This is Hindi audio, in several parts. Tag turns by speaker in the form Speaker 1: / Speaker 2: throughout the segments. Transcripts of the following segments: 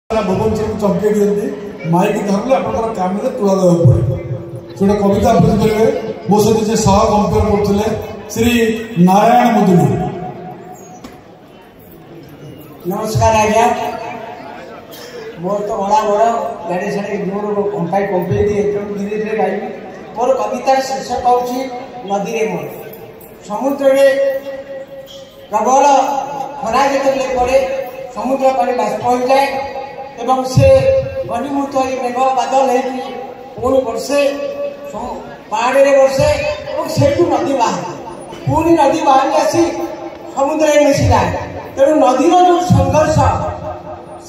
Speaker 1: भुवन सिंह चमके दिखती माइक धरले आप काम तुला देवा पड़े से गोटे कविता आबृत्ति करेंगे मो सहित से सह कंपेयर करते श्री नारायण मुदुली।
Speaker 2: नमस्कार आज्ञा मोर तो बड़ा बड़ गाड़ी साड़ी मोर कंपाई कंप्लीट एकदम धीरे धीरे गाइबी मोर कवितार शीर्षक हूँ नदी रे मोर। समुद्र में प्रबल खरा जो पड़े समुद्र पानी बाष्प हो जाए एवं से घनीभूत मेघ बादल होनी वर्षे पहाड़ में वर्षे और से नदी बाहर पुणी नदी बाहर आसी समुद्र में मिशी जाए तेणु नदीर जो संघर्ष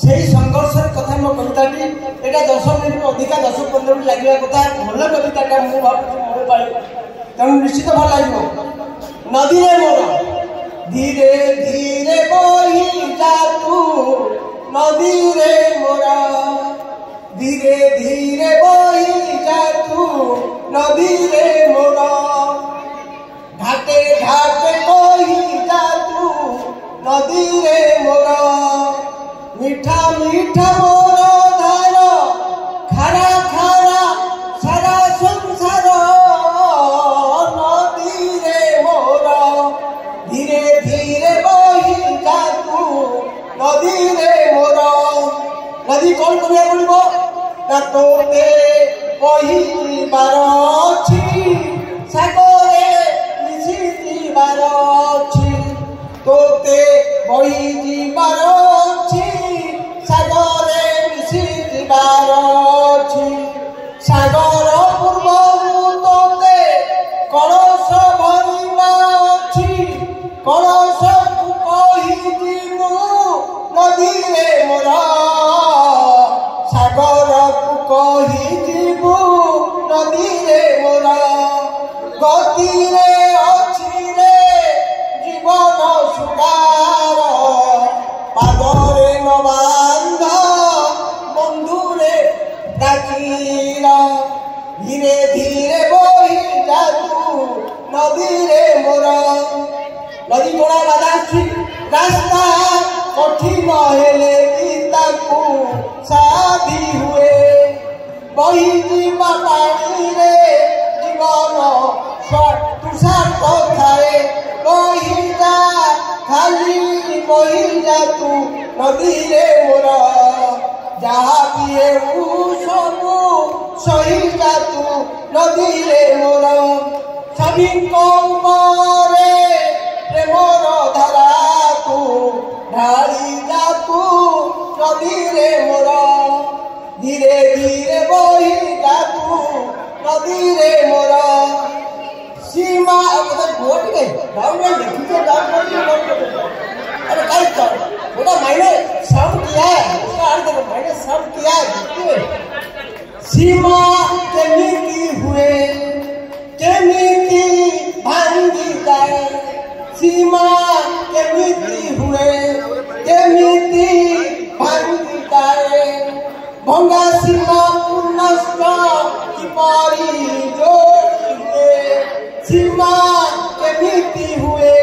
Speaker 2: से संघर्ष कथा मो कविताटी यहाँ 10 मिनिट अधिका 10-15 मिनिट लगे कथा भल कविताटा मुझे भाव पाई तेणु निश्चित भल लगे। नदी रे मोर धीरे धीरे बही जा तू नदी रे मोरा धीरे धीरे बही जा तू नदी रे मोरा घाटे घाटे बही जा तू नदी रे मोरा मीठा मीठा मोर धार खारा खारा सारा संसार नदी रे मोरा धीरे धीरे बही जा तू नदी रे मोरा। नदी कौन करिया पड़ो ना तोते बही बार अच्छी सागरे मिशी बार अच्छी तोते बही बार अच्छी सागरे मिशी बार अच्छी सागर पूर्व तोते कलश भरिबा अच्छी कलश कही नदी रे मोरा सागर कही जीवु नदी रे मोरा गति रे अच्छी रे जीवन सुधार पादरे न बांध बंधु रे प्राचीर धीरे धीरे बही जा तू नदी रे मोरा। नदी मोड़ा बाधा रास्ता कठिन हेले ताकू साधी हुए बही जीवा पानी रे जीवन तुषार थाए बही जा खाली बही जा तू नदी रे मोरा जहाँ पिए सबू सही जा तू नदी रे मोरा सभी कौमरे प्रेमर धारा तू ढाली जा तू नदी रे मोरा धीरे धीरे बही जा तू नदी रे मोरा सीमा वोट गई डाउनलोड लिखी अरे कई कर बोला मैंने सब किया है उसका अर्थ देखो मैंने सब किया है सीमा केमिति हुए केमिति भांगी जाए सीमा केमिति हुए केमिति भांगी जाए भंगा सीमा पुनश्च किपरि जोड़िए सीमा केमिति हुए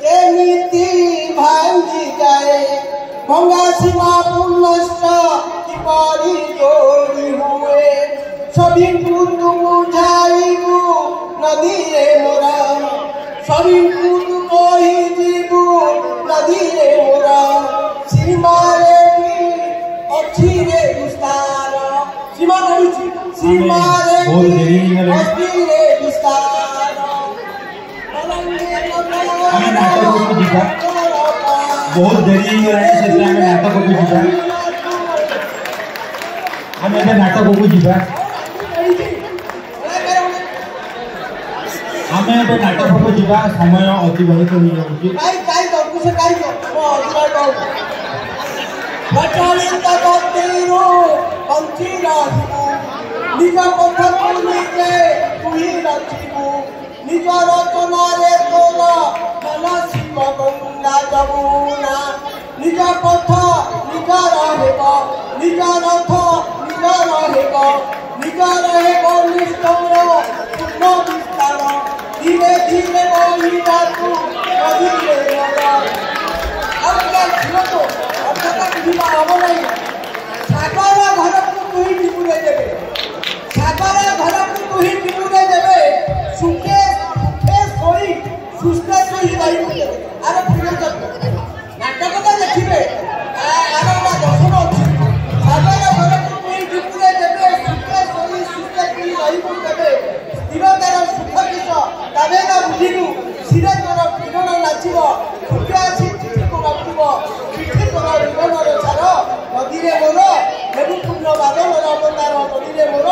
Speaker 2: केमिति भांगी जाए भंगा सीमा पुनश्च किपरि जोड़ी हुए सभी कुछ बुझाइबू नदी रे मोरा सभी कुछ कही जीवू नदी रे मोरा सीमा रे अच्छी रे विस्तार सीमा कही सीमा रे अच्छी रे विस्तार
Speaker 3: बहुत देरी नाटक को जीवा आम ए नाटक को जीवा आम ए नाटक को जीवा समय अतिबाहित हो जाऊँगी
Speaker 2: निज पथ निजे तुही रखिबू निज रचनारे तोर मनसिब गंगा जमुना निज पथ निज रहेब निज रथ निज रहेब निज रहेब निष्ठौर पूर्ण विस्तार धीरे धीरे बही जा तू नदी रे मोरा। अब क्या सुनो तो अब तक जीवा हम नहीं ବାଦଲ ଅବତାର ନଦୀରେ ମୋର